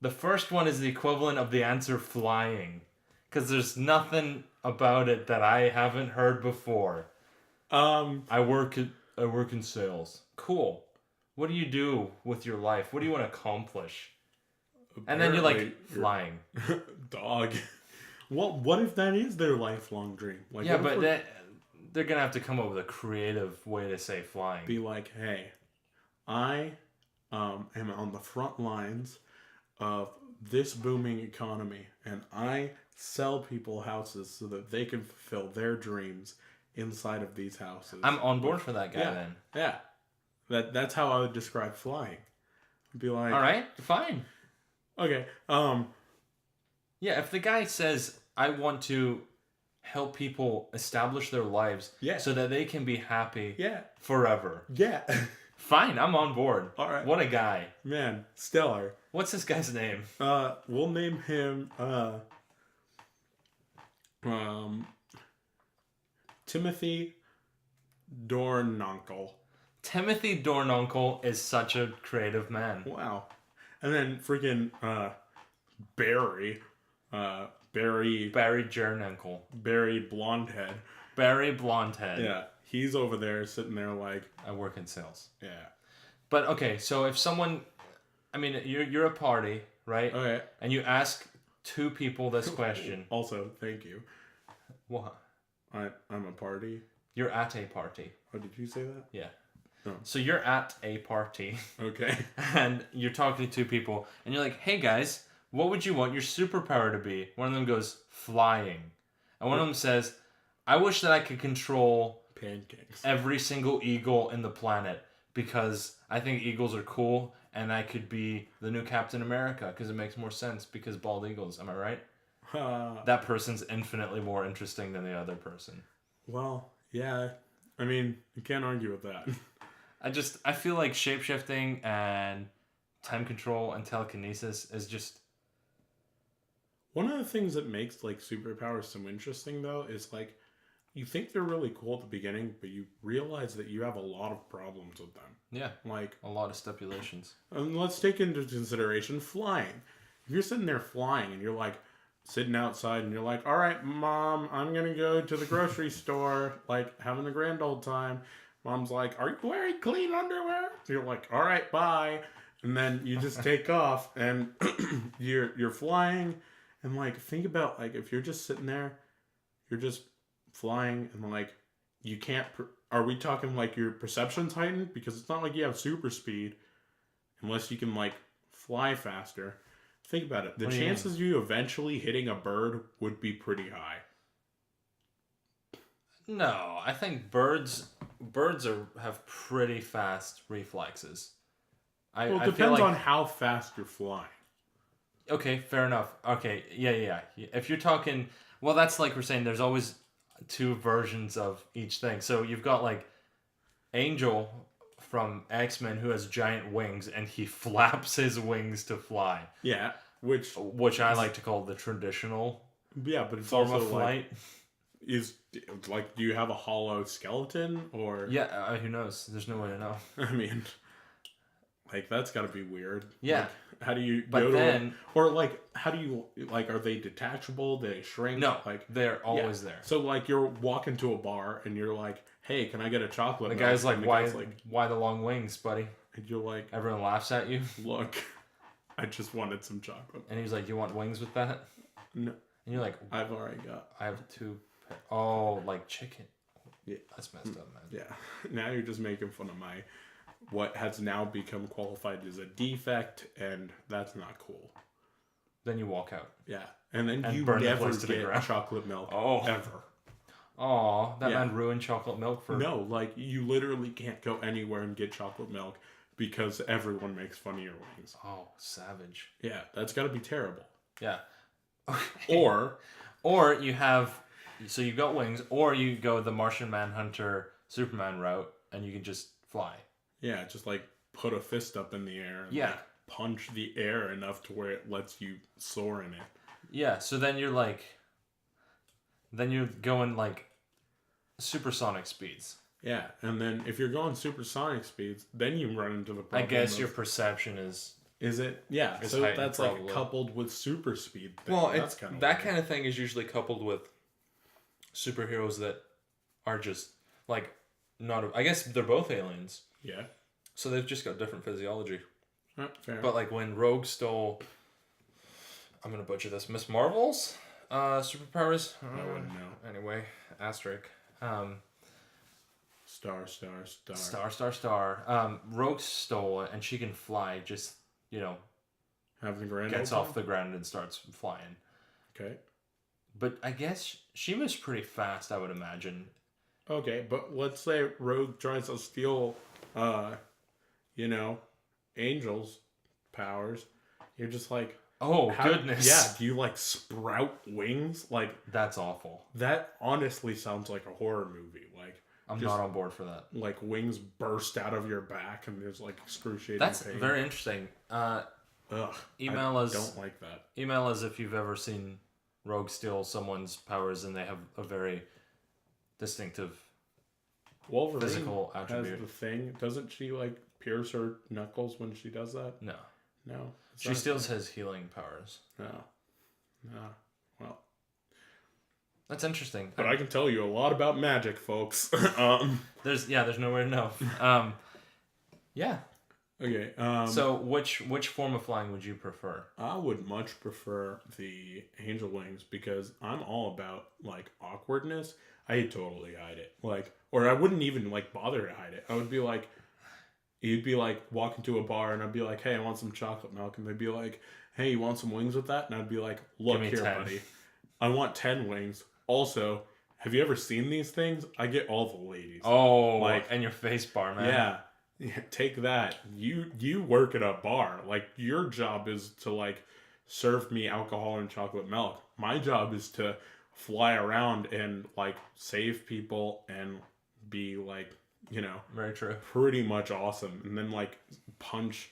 The first one is the equivalent of the answer flying because there's nothing about it that I haven't heard before. I work in sales. Cool. What do you do with your life? What do you want to accomplish? And then you're like flying. Dog. Well, what if that is their lifelong dream? Like, yeah, but they're going to have to come up with a creative way to say flying. Be like, hey, I am on the front lines of this booming economy, and I sell people houses so that they can fulfill their dreams inside of these houses. I'm on board for that guy then. Yeah. That's how I would describe flying. I'd be like... All right, fine. Okay. Yeah, if the guy says, I want to help people establish their lives so that they can be happy forever. Yeah. Fine, I'm on board. All right. What a guy. Man, stellar. What's this guy's name? We'll name him Timothy Dornonkel. Timothy Dornonkel is such a creative man. Wow. And then freaking Barry Jernenkel. Barry Blondehead. Barry Blondehead. Yeah. He's over there sitting there like... I work in sales. Yeah. But okay, so if someone... I mean, you're a party, right? Okay. And you ask two people this question. Also, thank you. What? I'm a party. You're at a party. Oh, did you say that? Yeah. Oh. So you're at a party. Okay. And you're talking to two people. And you're like, hey guys, what would you want your superpower to be? One of them goes, flying. And one of them says, I wish that I could control pancakes. Every single eagle in the planet. Because I think eagles are cool. And I could be the new Captain America. Because it makes more sense. Because bald eagles. Am I right? That person's infinitely more interesting than the other person. Well, yeah. I mean, you can't argue with that. I feel like shapeshifting and time control and telekinesis is just... One of the things that makes, like, superpowers so interesting, though, is, like, you think they're really cool at the beginning, but you realize that you have a lot of problems with them. Yeah. Like... a lot of stipulations. And let's take into consideration flying. If you're sitting there flying and you're, like, sitting outside and you're like, all right, Mom, I'm going to go to the grocery store, like, having a grand old time. Mom's like, are you wearing clean underwear? You're like, all right, bye. And then you just take off and you're flying And like, think about like if you're just sitting there, you're just flying, and like you can't. Are we talking like your perception's heightened? Because it's not like you have super speed, unless you can like fly faster. Think about it. The What do you chances you eventually hitting a bird would be pretty high. No, I think birds have pretty fast reflexes. Well, it I feel depends like on how fast you're flying. okay, fair enough. Okay, yeah. If you're talking, well, that's like we're saying. There's always two versions of each thing. So you've got like Angel from X-Men who has giant wings and he flaps his wings to fly, Yeah, which which I like to call the traditional yeah, but it's form also of flight. like is like, do you have a hollow skeleton or? Yeah, who knows? There's no way to know. I mean, like that's got to be weird. Yeah. Like, how do you But go then- or like how do you like are they detachable? Do they shrink? No, like they're yeah. always there. So like you're walking to a bar and you're like, "Hey, can I get a chocolate?" The milk?" guy's like, And why the long wings, buddy? and you're like, Everyone laughs at you. "Look, I just wanted some chocolate." And he's like, you want wings with that? No, And you're like, I've already got. I have two. Oh, like chicken. Yeah. That's messed up, man. Yeah. Now you're just making fun of my what has now become qualified as a defect, and that's not cool. Then you walk out. Yeah. And then And you burn the never place to the get ground. chocolate milk Oh. ever. Oh, that Yeah. man ruined chocolate milk for. No, like you literally can't go anywhere and get chocolate milk because everyone makes fun of your wings. Oh, savage. Yeah, that's got to be terrible. Yeah. Or Or you have, so you've got wings, or you go the Martian Manhunter Superman route, and you can just fly. yeah, just like put a fist up in the air and Yeah. like punch the air enough to where it lets you soar in it. Yeah. So then you're like, then you're going like supersonic speeds. Yeah, and then if you're going supersonic speeds, then you run into the I problem. guess of, your perception is. is it? Yeah, It's so heightened that's probably. like coupled with super speed. Thing. Well, that's it's kind of that kind of thing is usually coupled with superheroes that are just like not. I guess they're both aliens, Yeah, so they've just got different physiology. fair. But like when Rogue stole, I'm gonna butcher this, Miss Marvel's superpowers. I wouldn't know. Anyway, asterisk. Star. Rogue stole it, and she can fly. Just Have the grand gets opening? off the ground and starts flying. Okay. But I guess she moves pretty fast. I would imagine. Okay, but let's say Rogue tries to steal, Angel's powers. You're just like, Oh how, goodness! yeah. Do you like sprout wings? Like That's awful. that. Honestly, sounds like a horror movie. Like I'm just- not on board for that. like wings burst out of your back and there's like excruciating That's pain. very interesting. Ugh. Email I us. Don't like that. Email us if you've ever seen Rogue steal someone's powers and they have a very distinctive Wolverine physical has attribute. the thing. Doesn't she like pierce her knuckles when she does that? No. No. It's She not- steals his healing powers. No. No. Well, That's interesting. but I can tell you a lot about magic, folks. There's nowhere to know. Yeah. Okay. So which form of flying would you prefer? I would much prefer the angel wings because I'm all about like awkwardness. I'd totally hide it. Like, or I wouldn't even like bother to hide it. I would be like, you'd be like walking to a bar and I'd be like, hey, I want some chocolate milk. And they'd be like, hey, you want some wings with that? And I'd be like, look Give me here, 10. buddy. I want 10 wings. Also, have you ever seen these things? I get all the ladies. Oh, Like- and your face bar, man. Yeah. Take that. You work at a bar. Like your job is to like serve me alcohol and chocolate milk. My job is to fly around and like save people and be like, Very true. pretty much awesome. And then like punch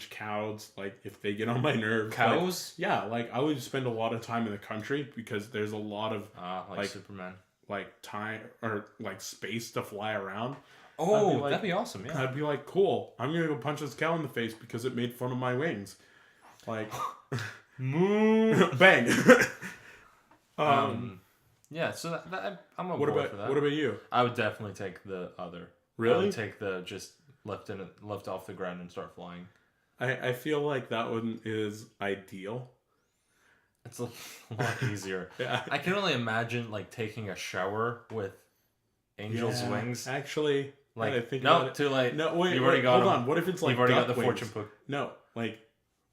cows like if they get on my nerves. Cows? Like, yeah, like I would spend a lot of time in the country because there's a lot of Like Superman. like time or like space to fly around. Oh, I'd be like- that'd be awesome. Yeah. I'd be like, cool, I'm gonna go punch this cow in the face because it made fun of my wings. Like, Moo. bang. Yeah. So that I'm on what board for that. about you? I would definitely take the other. I Really? would take the just lift off the ground and start flying. I feel like that one is ideal. It's a lot easier. Yeah. I can only imagine like taking a shower with angel's Yeah, wings. Actually, Like, I think no, about it. too late. No, wait, You've already got hold them. on. What if it's like You've already got duck the wings? fortune book. No, like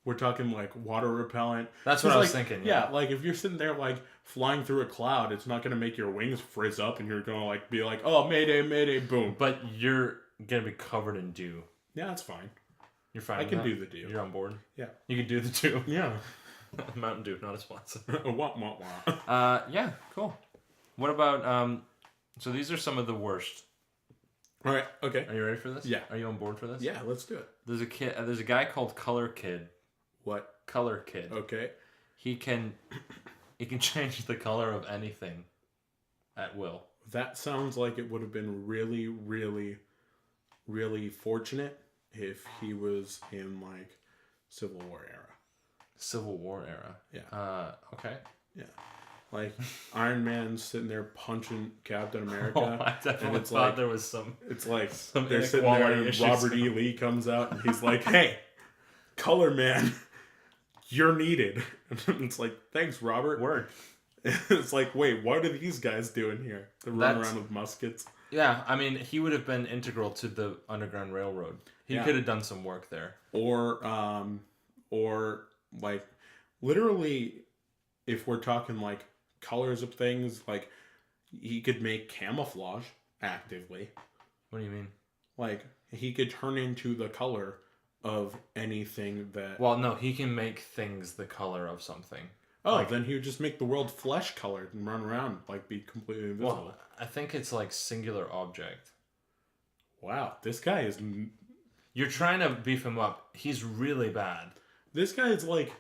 we're talking like water repellent. That's what 'Cause, I was like, thinking. Yeah, like if you're sitting there like flying through a cloud, it's not gonna make your wings frizz up, and you're gonna like be like, oh, mayday, mayday, boom. But you're gonna be covered in dew. Yeah, that's fine. You're fine. I with can that? do the dew. You're on board. Yeah. You can do the dew. Yeah. Mountain Dew, not a sponsor. Wah, wah, wah. Yeah, cool. What about So these are some of the worst. All right. Okay. Are you ready for this? Yeah. Are you on board for this? Yeah. Let's do it. There's a kid. There's a guy called Color Kid. What? Color Kid. Okay. He can change the color of anything at will. That sounds like it would have been really, really, really fortunate if he was in like Civil War era. Civil War era. Yeah. Okay. Yeah. Like Iron Man's sitting there punching Captain America. Oh, I definitely it's thought like, there was some. It's like some they're sitting there inequality and issues Robert E. Lee comes out and he's like, "Hey, Color Man, you're needed." And it's like, "Thanks, Robert." Word. It's like, wait, what are these guys doing here? They're running That's- around with muskets. Yeah, I mean, he would have been integral to the Underground Railroad. He Yeah. could have done some work there. Or like literally if we're talking like colors of things, like he could make camouflage actively. What do you mean? Like he could turn into the color of anything that Well, no, he can make things the color of something. then he would just make the world flesh colored and run around like be completely invisible. Well, I think it's like singular object. Wow, this guy is You're trying to beef him up. He's really bad. this guy is like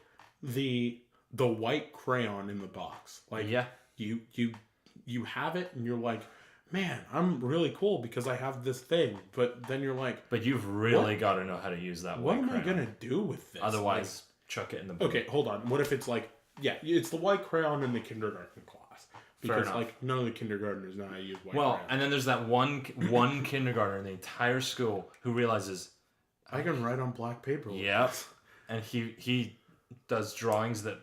the white crayon in the box. Like Yeah. you have it and you're like, man, I'm really cool because I have this thing. But then you're like, But you've really got to know how to use that. what white am I crayon. gonna do with this? Otherwise, chuck it in the Like, bin. okay, hold on. What if it's like, yeah, it's the white crayon in the kindergarten class because enough. like none of the kindergartners know how to use white Well, crayon. and then there's that one kindergartner in the entire school who realizes, I can write on black paper. with yep, this. and he does drawings that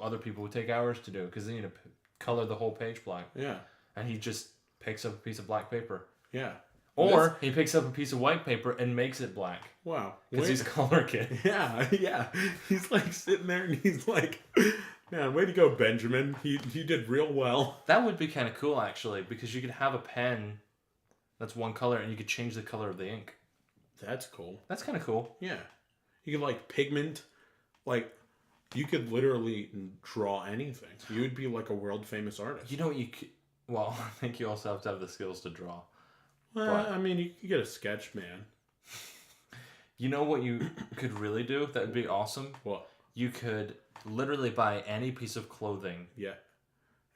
other people would take hours to do because they need to color the whole page black, Yeah, and he just picks up a piece of black paper, yeah. or he picks up a piece of white paper and makes it black Wow. because he's a color kid. Yeah, yeah. He's like sitting there and he's like, man, way to go, Benjamin. You did real well. That would be kind of cool actually, because you could have a pen that's one color and you could change the color of the ink. That's cool. That's kind of cool. Yeah. You could like pigment, like you could literally draw anything. You would be like a world famous artist. You know what you could, well, I think you also have to have the skills to draw. Well, but- I mean, you could get a sketch, man. You know what you could really do that would be awesome? What? You could literally buy any piece of clothing Yeah.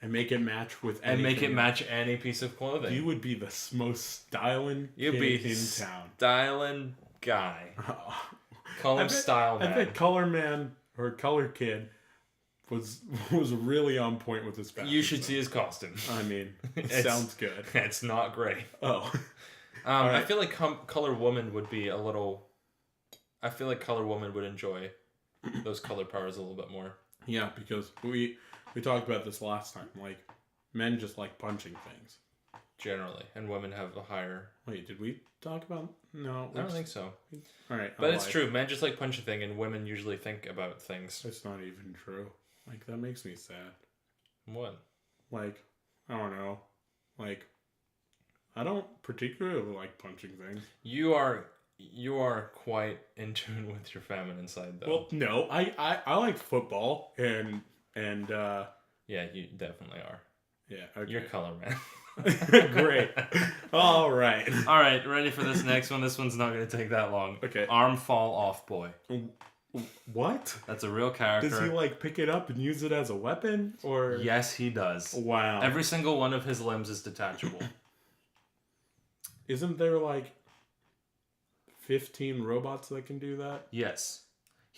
And make it match with and make it anything. match any piece of clothing. You would be the most styling You'd kid be in town. styling guy. Call him Style I Man. bet Color Man or Color Kid was really on point with his fashion. You should see his costume. I mean, it It's- sounds good. It's not great. Oh, I right. feel like Color Woman would be a little. I feel like Color Woman would enjoy those color powers a little bit more. yeah, because we talked about this last time. Like, men just like punching things. Generally, and women have a higher. Wait, did we talk about? No, I don't think so. All right, But I it's lied. true. Men just like punch a thing, and women usually think about things. It's not even true. Like that makes me sad. What? Like, I don't know. Like, I don't particularly like punching things. You are quite in tune with your feminine side, though. Well, no, I like football and Yeah, you definitely are. yeah, okay. You're Color Man. Great. All right. All right, ready for this next one? This one's not going to take that long. Okay. Arm fall off boy. What? That's a real character. Does he like pick it up and use it as a weapon or? Yes, he does. Wow. Every single one of his limbs is detachable. Isn't there like 15 robots that can do that? Yes.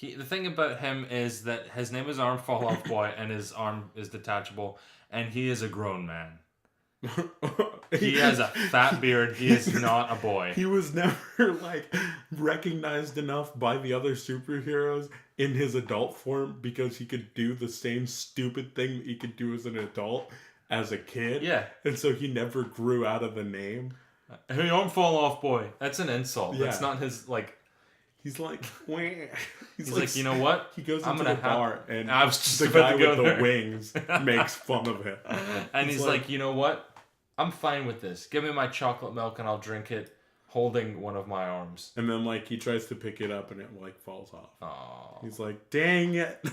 The thing about him is that his name is Arm Fall Off Boy and his arm is detachable and he is a grown man. He has a fat beard. He is not a boy. He was never like recognized enough by the other superheroes in his adult form because he could do the same stupid thing that he could do as an adult as a kid. Yeah. And so he never grew out of the name. Hey, I'm fall off boy. That's an insult. Yeah. That's not his like. He's like, wah. He's like, you know what? He goes I'm into gonna the bar and I was just the about guy to go with the there. wings makes fun of him. And he's like, you know what? I'm fine with this. Give me my chocolate milk and I'll drink it holding one of my arms. And then like he tries to pick it up and it like falls off. Oh. He's like, dang it.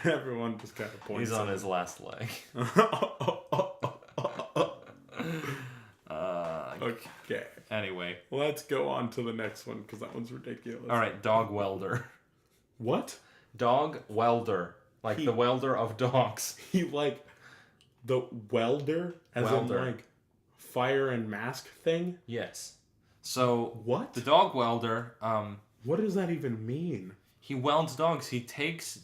Everyone just kind of points. He's on his last leg. Okay. Anyway. Let's go on to the next one because that one's ridiculous. All right, dog welder. What? Dog welder. Like the welder of dogs. He like the welder as Welder. in like fire and mask thing? Yes. So What? the dog welder, What does that even mean? he welds dogs. He takes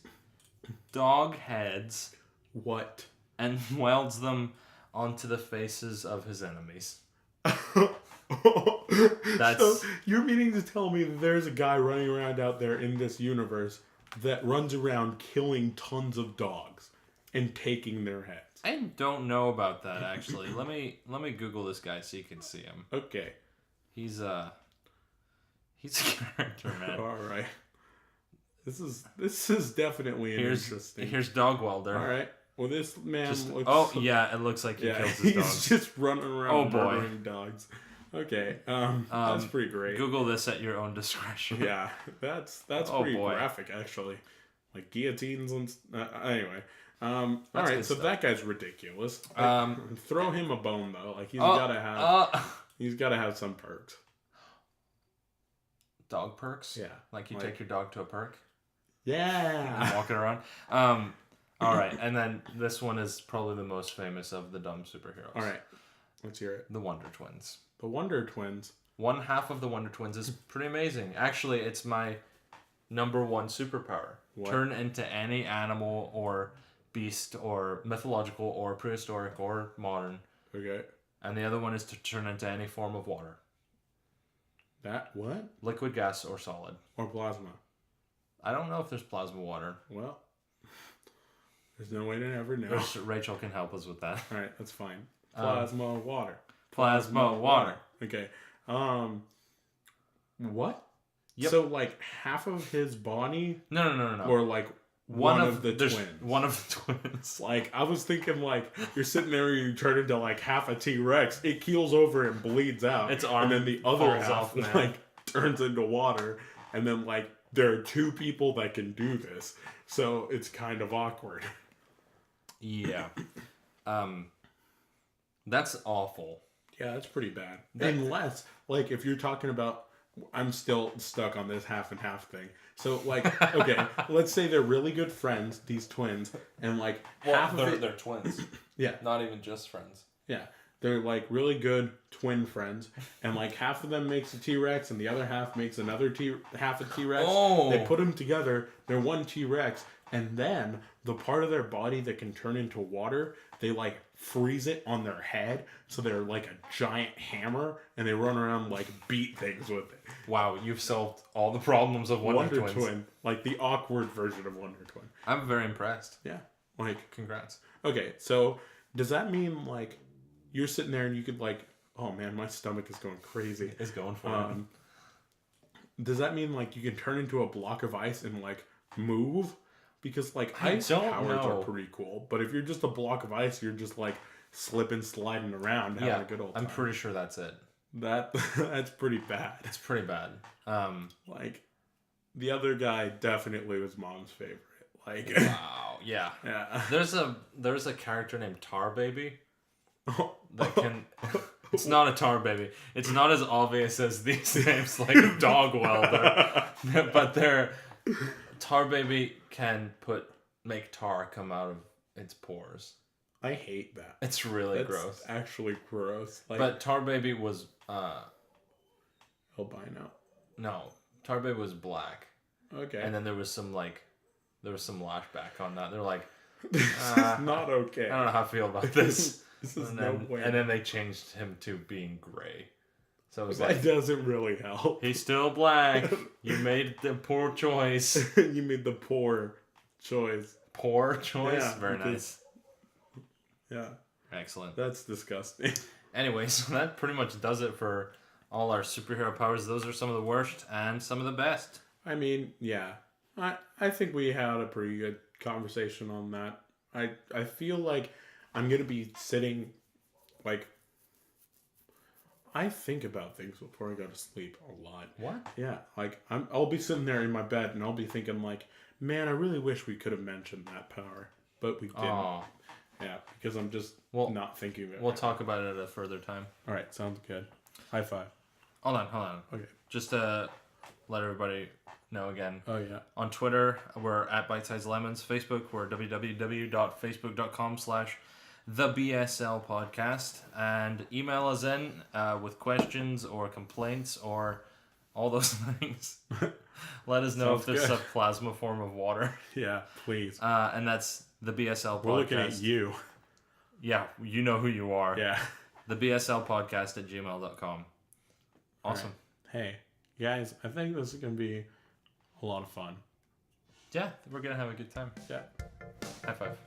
dog heads What? and welds them onto the faces of his enemies. So you're meaning to tell me that there's a guy running around out there in this universe that runs around killing tons of dogs and taking their heads. I don't know about that actually. Let me Google this guy so you can see him. Okay. He's a character, man. All right. This is definitely interesting. Here's dog welder. All right. Well, this man looks. Oh yeah, it looks like he kills his he's dogs. just running around Oh, boy. murdering dogs. Okay. That's pretty great. Google this at your own discretion. Yeah, that's Oh, pretty boy. graphic actually, like guillotines and anyway. All That's right, good so stuff. that guy's ridiculous. Throw him a bone though. Like he's gotta have some perks. Dog perks. Yeah, Like you take your dog to a perk Yeah. and walk it around. All right, and then this one is probably the most famous of the dumb superheroes. All right, let's hear it. The Wonder Twins. The Wonder Twins. One half of the Wonder Twins is pretty amazing. Actually, it's my number one superpower. What? Turn into any animal or beast or mythological or prehistoric or modern. Okay. And the other one is to turn into any form of water. That what? Liquid, gas, or solid. Or plasma? I don't know if there's plasma water. Well, there's no way to ever know. Rachel can help us with that. All right, that's fine. Plasma water. Plasma water. Okay. What? Yep. So like half of his body, No. or like one of the there's twins. One of the twins. Like I was thinking, like you're sitting there, and you turn into like half a T-Rex. It keels over and bleeds out. Its arm and then the other falls half off, man. like turns into water. And then like there are two people that can do this, so it's kind of awkward. Yeah. That's awful. Yeah, that's pretty bad. Unless, like, if you're talking about, I'm still stuck on this half and half thing. So, like, okay, let's say they're really good friends, these twins, and like half of it, they're twins. yeah, Not even just friends. yeah, they're like really good twin friends, and like half of them makes a T-Rex, and the other half makes another half a T-Rex. Oh. They put them together, they're one T-Rex, and then the part of their body that can turn into water, they like freeze it on their head, so they're like a giant hammer, and they run around like beat things with it. Wow, you've solved all the problems of Wonder Twins. Twin, like the awkward version of Wonder Twin. I'm very impressed. Yeah, like Congrats. okay, so does that mean like you're sitting there and you could like, oh man, my stomach is going crazy. It's going for it. Does that mean like you can turn into a block of ice and like move? Because like I ice don't powers know. are pretty cool, but if you're just a block of ice, you're just like slipping, sliding around, having Yeah, a good old time. I'm pretty sure that's it. That's pretty bad. It's pretty bad. Like the other guy definitely was mom's favorite. Like Wow. Yeah. yeah. There's a character named Tar Baby that can. It's not a Tar Baby. It's not as obvious as these names like Dog Welder, but Tar Baby can make tar come out of its pores. I hate that. It's really That's gross. actually gross. Like But Tar Baby was albino. no, Tar Baby was black. Okay. And then there was some lashback on that. They're like, This is not okay. I don't know how I feel about this. This is and no then, way. And then they changed him to being gray. So it was That like, doesn't really help. he's still black. You made the poor choice. You made the poor choice. Poor choice? Yeah, Very because- nice. Yeah, Excellent. that's disgusting. Anyway, so that pretty much does it for all our superhero powers. Those are some of the worst and some of the best. I mean, yeah. I think we had a pretty good conversation on that. I feel like I'm going to be sitting, like, I think about things before I go to sleep a lot. What? Yeah, like, I'll be sitting there in my bed and I'll be thinking, like, man, I really wish we could have mentioned that power. But we didn't. Oh, Yeah, because I'm just Well, not thinking of it. we'll talk about it at a further time. All right, sounds good. High five. Hold on. Okay. Just to let everybody know again. Oh, yeah. On Twitter, we're at Bite Size Lemons. Facebook, we're www.facebook.com/TheBSL Podcast. And email us in with questions or complaints or all those things. Let us know if Sounds there's good. a plasma form of water. Yeah, please. And that's the BSL Podcast. We're looking at you. Yeah, you know who you are. Yeah. The BSL Podcast at gmail.com. Awesome. Right. Hey, guys, I think this is going to be a lot of fun. Yeah, we're going to have a good time. Yeah. High five.